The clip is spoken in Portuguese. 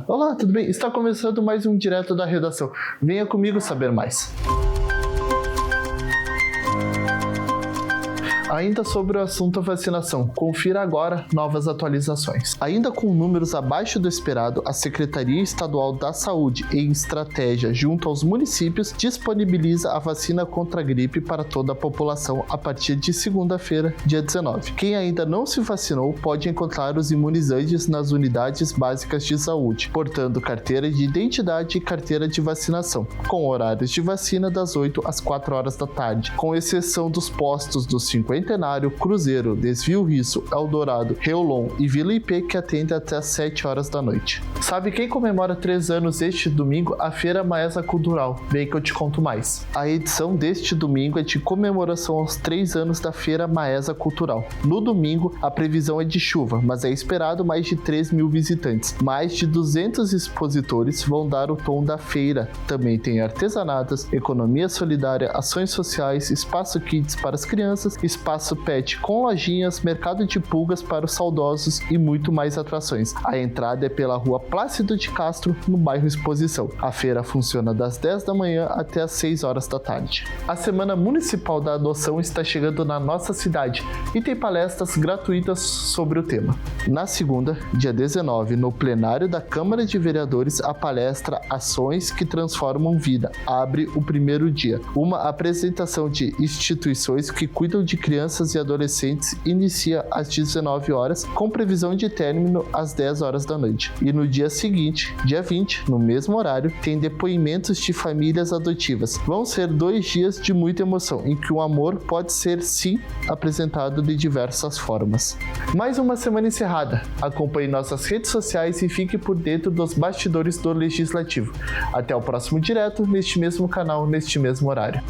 Olá, tudo bem? Está começando mais um Direto da Redação. Venha comigo saber mais. Ainda sobre o assunto vacinação, confira agora novas atualizações. Ainda com números abaixo do esperado, a Secretaria Estadual da Saúde, em estratégia junto aos municípios, disponibiliza a vacina contra a gripe para toda a população a partir de segunda-feira, dia 19. Quem ainda não se vacinou pode encontrar os imunizantes nas unidades básicas de saúde, portando carteira de identidade e carteira de vacinação, com horários de vacina das 8 às 4 horas da tarde, com exceção dos postos do Cinquentenário, Cruzeiro, Desvio Risso, Eldorado, Reolon e Vila IP, que atende até às 7 horas da noite. Sabe quem comemora 3 anos este domingo? A Feira Maesa Cultural. Vem que eu te conto mais. A edição deste domingo é de comemoração aos 3 anos da Feira Maesa Cultural. No domingo, a previsão é de chuva, mas é esperado mais de 3 mil visitantes. Mais de 200 expositores vão dar o tom da feira. Também tem artesanatas, economia solidária, ações sociais, espaço kids para as crianças, espaço pet com lojinhas, mercado de pulgas para os saudosos e muito mais atrações. A entrada é pela rua Plácido de Castro, no bairro Exposição. A feira funciona das 10 da manhã até às 6 horas da tarde. A Semana Municipal da Adoção está chegando na nossa cidade e tem palestras gratuitas sobre o tema. Na segunda, dia 19, no plenário da Câmara de Vereadores, a palestra Ações que Transformam Vida abre o primeiro dia. Uma apresentação de instituições que cuidam de crianças e adolescentes inicia às 19 horas, com previsão de término às 10 horas da noite. E no dia seguinte, dia 20, no mesmo horário, tem depoimentos de famílias adotivas. Vão ser 2 dias de muita emoção, em que o amor pode ser, sim, apresentado de diversas formas. Mais uma semana encerrada. Acompanhe nossas redes sociais e fique por dentro dos bastidores do Legislativo. Até o próximo Direto, neste mesmo canal, neste mesmo horário.